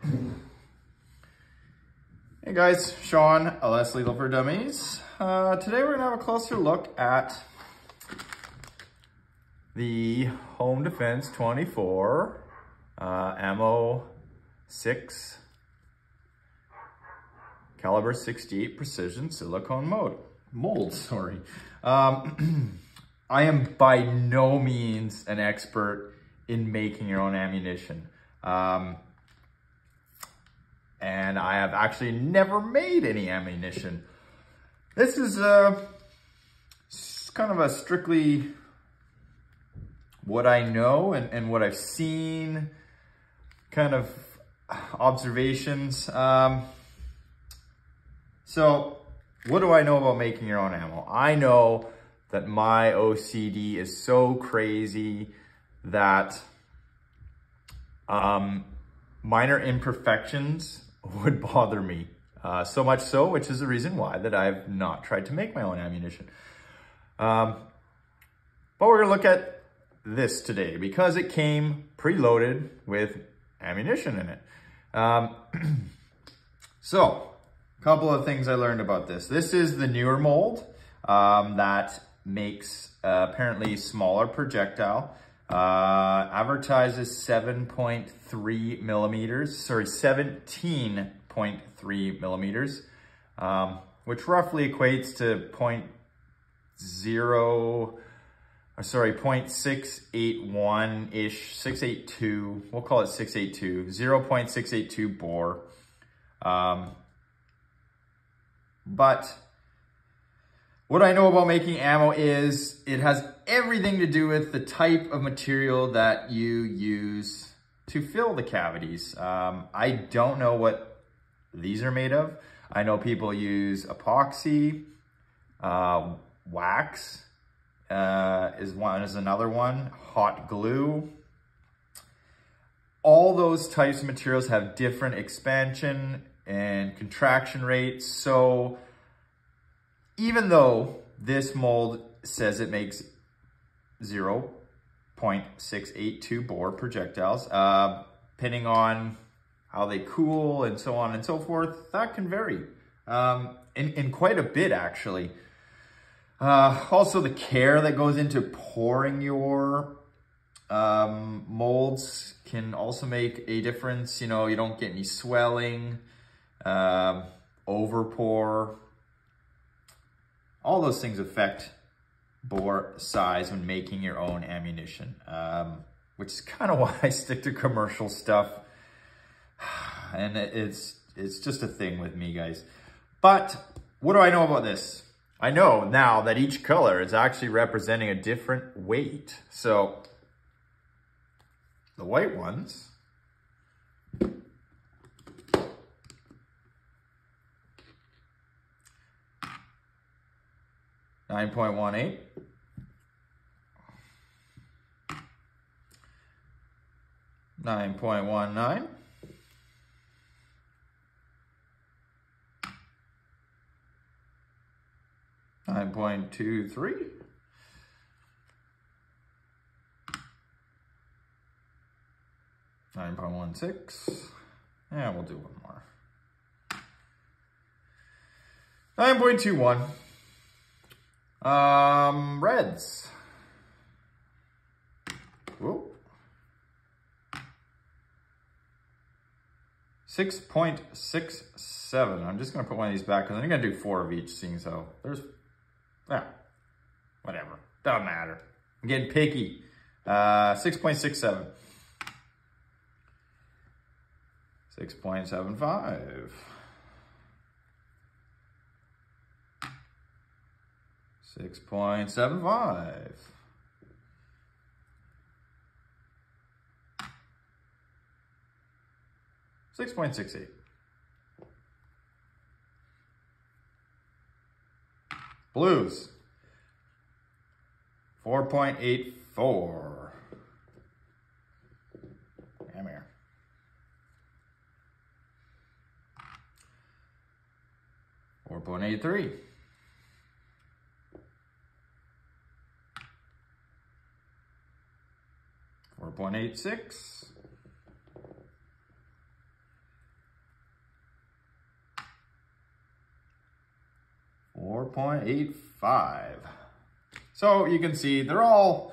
Hey guys, Sean, LS Lethal for Dummies. Today we're gonna have a closer look at the HomeDefence-24 Ammo6 cal.68 precision silicone mold. I am by no means an expert in making your own ammunition. And I have actually never made any ammunition. This is kind of a strictly what I know and what I've seen, kind of observations. So what do I know about making your own ammo? I know that my OCD is so crazy that minor imperfections would bother me. So much so, which is the reason why that I've not tried to make my own ammunition. But we're gonna look at this today because it came preloaded with ammunition in it. So, a couple of things I learned about this. This is the newer mold that makes apparently smaller projectile. Advertises 7.3 millimeters, sorry, 17.3 millimeters, which roughly equates to 0.681-ish, 682, we'll call it 682, 0.682 bore. But what I know about making ammo is it has everything to do with the type of material that you use to fill the cavities. I don't know what these are made of. I know people use epoxy, wax is another one, hot glue. All those types of materials have different expansion and contraction rates. So even though this mold says it makes 0.682 bore projectiles, depending on how they cool and so on and so forth, that can vary in quite a bit actually. Also the care that goes into pouring your molds can also make a difference. You know, you don't get any swelling, over pour. All those things affect bore size when making your own ammunition, which is kind of why I stick to commercial stuff. And it's just a thing with me, guys. But what do I know about this? I know now that each color is actually representing a different weight. So the white ones, 9.18, 9.19, 9.23, 9.16, and we'll do one more, 9.21. Reds. Whoa. 6.67. I'm just gonna put one of these back because I'm gonna do 4 of each, seeing so there's, whatever, doesn't matter. I'm getting picky. 6.67. 6.75. 6.75. 6.68. Blues. 4.84. Come here. 4.83. 4.86. 4.85. So you can see they're all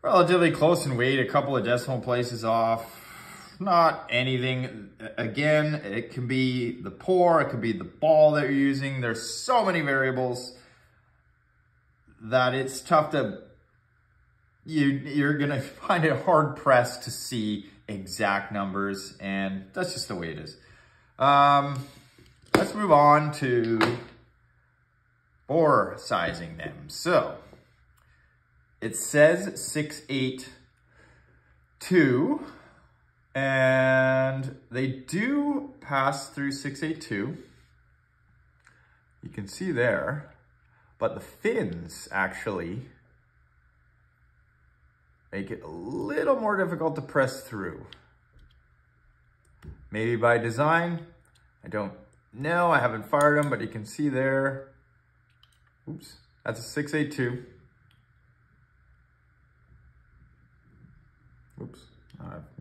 relatively close in weight, a couple of decimal places off. Not anything, again, it can be the pour, it could be the ball that you're using. There's so many variables that it's tough to, you're gonna find it hard pressed to see exact numbers, and that's just the way it is. Let's move on to bore sizing them. So it says 6.82, and they do pass through 6.82. You can see there, but the fins actually make it a little more difficult to press through. Maybe by design, I don't know, I haven't fired them, but you can see there, oops, that's a 6.82. Oops,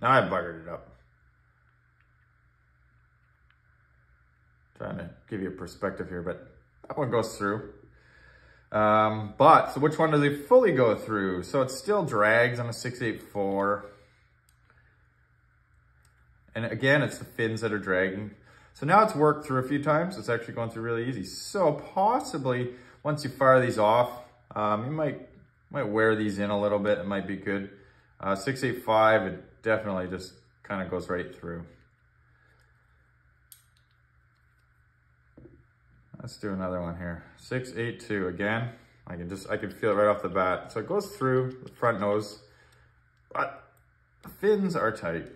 now I buggered it up. Trying to give you a perspective here, but that one goes through. So which one does it fully go through? So it still drags on a 6.84. And again, it's the fins that are dragging. So now it's worked through a few times. It's actually going through really easy. So possibly once you fire these off, you might wear these in a little bit. It might be good. 6.85, it definitely just kind of goes right through. Let's do another one here. 6.82 again. I can feel it right off the bat. So it goes through the front nose, but the fins are tight.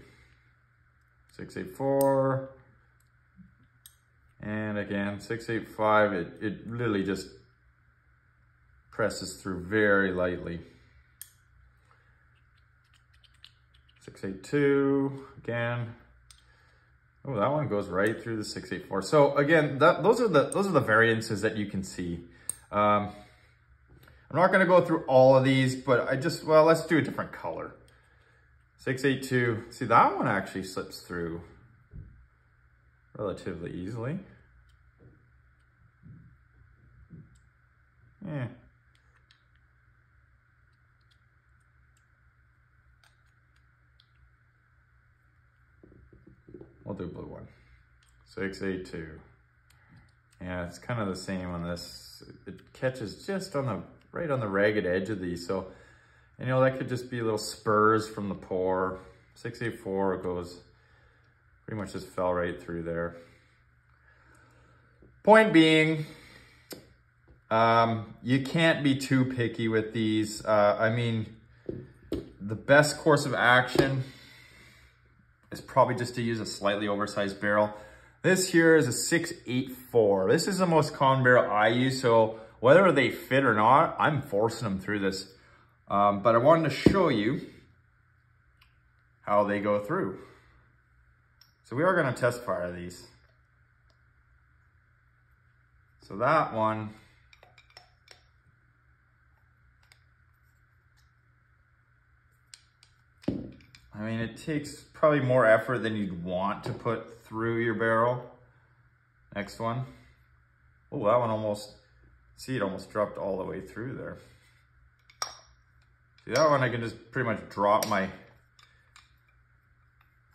6.84. And again, 6.85, it really just presses through very lightly. 6.82, again. Oh, that one goes right through the 6.84. So again, those are the variances that you can see. I'm not gonna go through all of these, but let's do a different color. 6.82, see that one actually slips through relatively easily. Yeah. We'll do blue one. 6.82. Yeah, it's kind of the same on this. It catches just right on the ragged edge of these. So, you know, that could just be little spurs from the pour. 6.84 goes, pretty much just fell right through there. Point being, you can't be too picky with these. I mean, the best course of action is probably just to use a slightly oversized barrel. This here is a 6.84. This is the most common barrel I use, so whether they fit or not, I'm forcing them through this. But I wanted to show you how they go through. So we are gonna test fire these. So that one, I mean, it takes probably more effort than you'd want to put through your barrel. Next one. Oh, that one almost, see, it almost dropped all the way through there. See, that one I can just pretty much drop my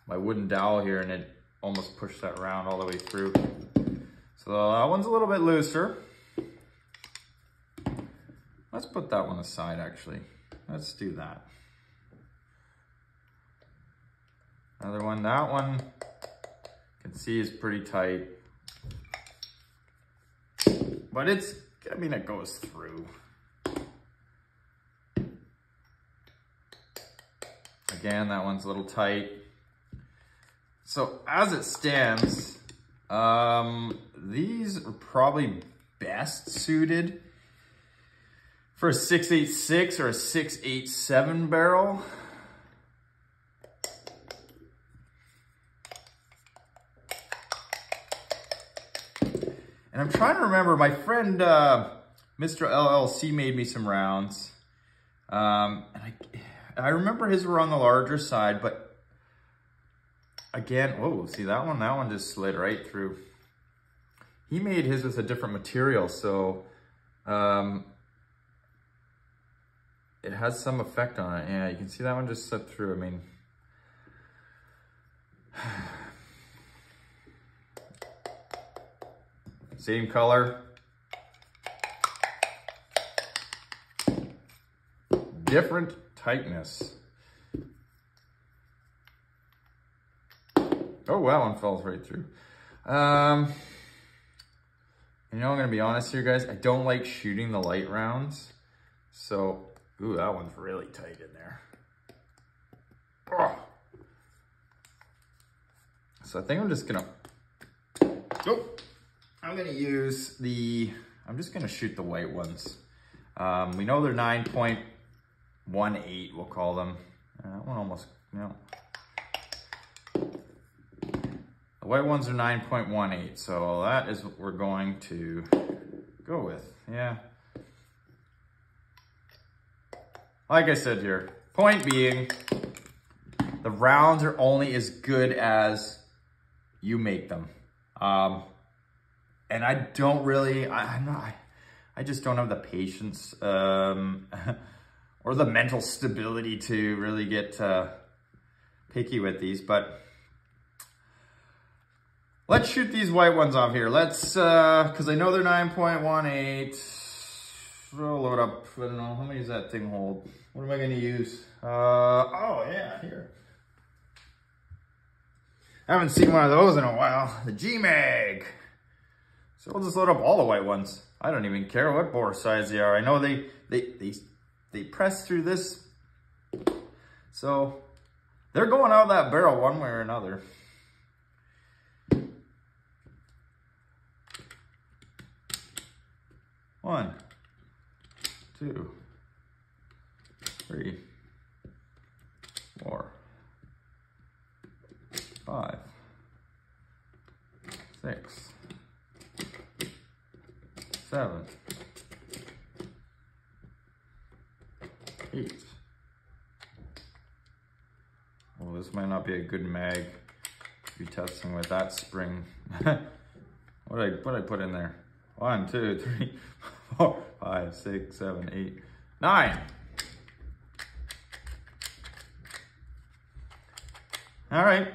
wooden dowel here and it almost pushed that round all the way through. So that one's a little bit looser. Let's put that one aside actually. Let's do that. Another one, that one you can see is pretty tight. But it's, I mean, it goes through. Again, that one's a little tight. So as it stands, these are probably best suited for a 6.86 or a 6.87 barrel. And I'm trying to remember, my friend, Mr. LLC made me some rounds. And I remember his were on the larger side, but again, oh, see that one just slid right through. he made his with a different material, so it has some effect on it. Yeah, you can see that one just slipped through. I mean, same color, different tightness. Oh wow, one falls right through. You know, I'm gonna be honest here, guys. I don't like shooting the light rounds. So, ooh, that one's really tight in there. Oh. So I think I'm just gonna, I'm gonna use the, I'm just gonna shoot the white ones. We know they're 9.18, we'll call them. That one almost, no. The white ones are 9.18, so that is what we're going to go with, yeah. Like I said here, point being, the rounds are only as good as you make them. And I don't really, I just don't have the patience or the mental stability to really get picky with these, but let's shoot these white ones off here. Let's, cause I know they're 9.18. We'll load up, I don't know, how many does that thing hold? What am I gonna use? Oh yeah, here. I haven't seen one of those in a while. The G-Mag. So we'll just load up all the white ones. I don't even care what bore size they are. I know they press through this. So they're going out of that barrel one way or another. One, 2, 3, 4, 5, 6, 7, 8. Well, this might not be a good mag to be testing with that spring. What did I put in there? 1, 2, 3, 4, 5, 6, 7, 8, 9. All right.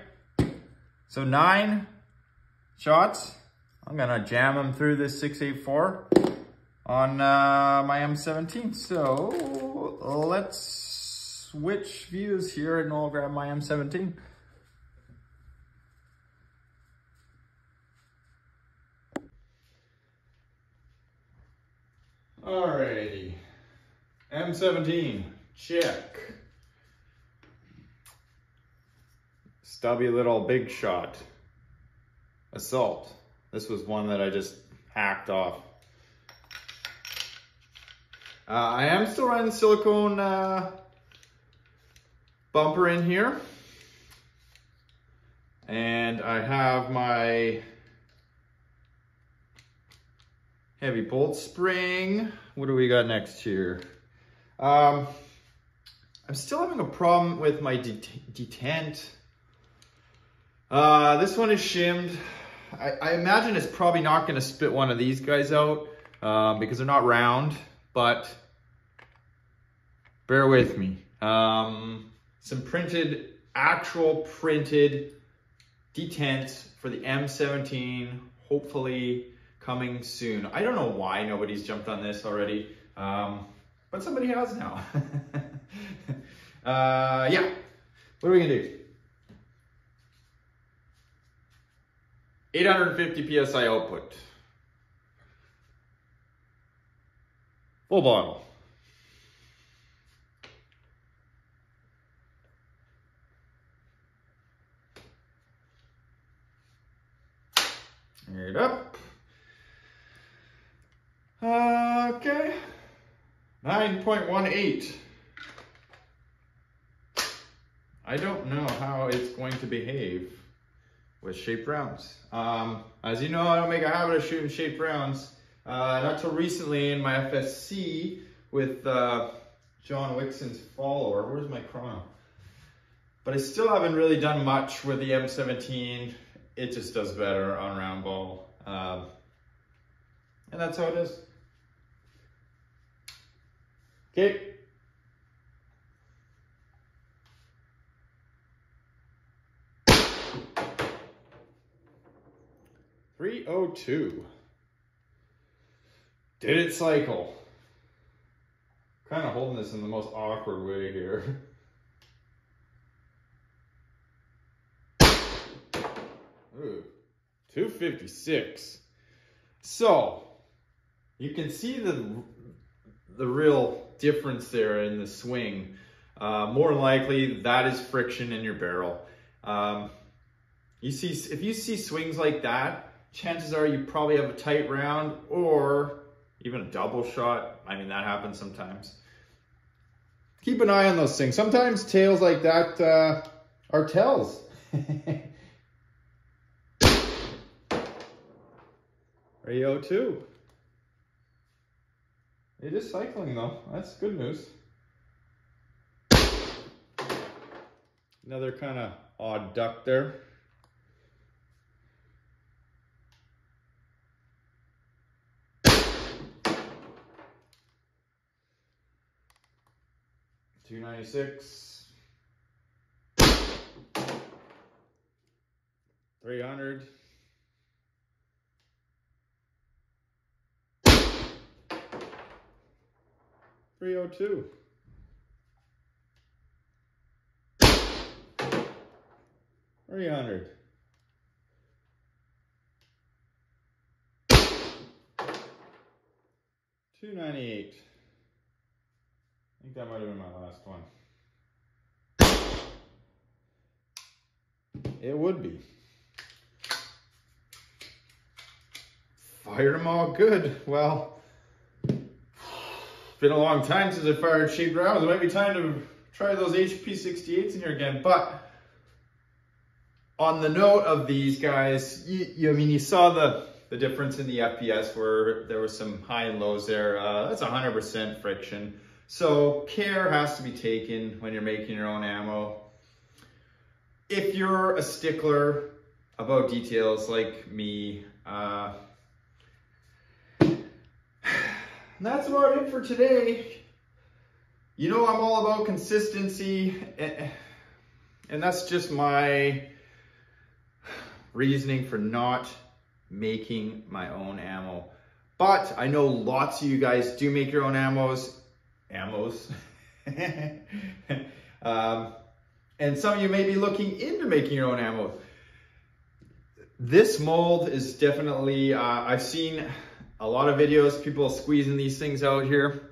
So 9 shots. I'm gonna jam them through this 684 on my M17. So let's switch views here and I'll grab my M17. Alrighty, M17, check. Stubby little big shot. Assault. This was one that I just hacked off. I am still running the silicone bumper in here. And I have my heavy bolt spring. What do we got next here? I'm still having a problem with my detent. This one is shimmed. I imagine it's probably not going to spit one of these guys out because they're not round, but bear with me. Some actual printed detents for the M17, hopefully coming soon. I don't know why nobody's jumped on this already, but somebody has now. Yeah, what are we gonna do? 850 PSI output. Full bottle. Air it up. Okay. 9.18. I don't know how it's going to behave with shaped rounds. As you know, I don't make a habit of shooting shaped rounds. Not till recently in my FSC with John Wixon's follower. Where's my chrono? But I still haven't really done much with the M17. It just does better on round ball. And that's how it is. Okay. .302. Did it cycle? Kind of holding this in the most awkward way here. Ooh, 256. So you can see the real difference there in the swing. More than likely, that is friction in your barrel. If you see swings like that, chances are you probably have a tight round or even a double shot. I mean, that happens sometimes. Keep an eye on those things. Sometimes tails like that are tells. 302. It is cycling though. That's good news. Another kind of odd duck there. $296. 300. $302. 300. $298. I think that might have been my last one. It would be. Fired them all good. Well, it's been a long time since I fired shaped rounds. It might be time to try those HP-68s in here again. But on the note of these guys, I mean, you saw the difference in the FPS where there was some high and lows there. That's 100% friction. So care has to be taken when you're making your own ammo. If you're a stickler about details like me, that's about it for today. You know, I'm all about consistency, and that's just my reasoning for not making my own ammo. But I know lots of you guys do make your own ammos. And some of you may be looking into making your own ammo. This mold is definitely, I've seen a lot of videos, people squeezing these things out here.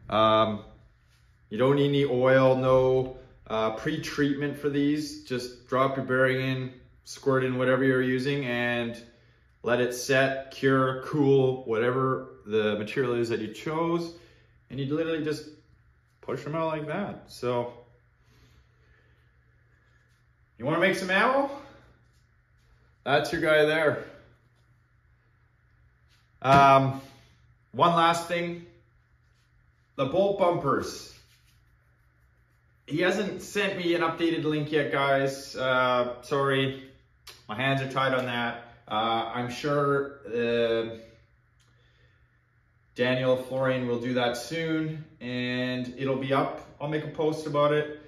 You don't need any oil, no pre-treatment for these. Just drop your bearing in, squirt in whatever you're using, and let it set, cure, cool, whatever the material is that you chose. And you literally just push them out like that. So, you want to make some ammo? That's your guy there. One last thing. The bolt bumpers. He hasn't sent me an updated link yet, guys. Sorry, my hands are tied on that. I'm sure Daniel Florian will do that soon, and it'll be up. I'll make a post about it.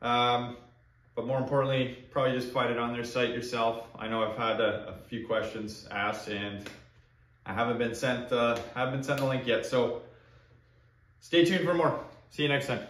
But more importantly, probably just find it on their site yourself. I know I've had a few questions asked, and I haven't been sent the link yet. So stay tuned for more. See you next time.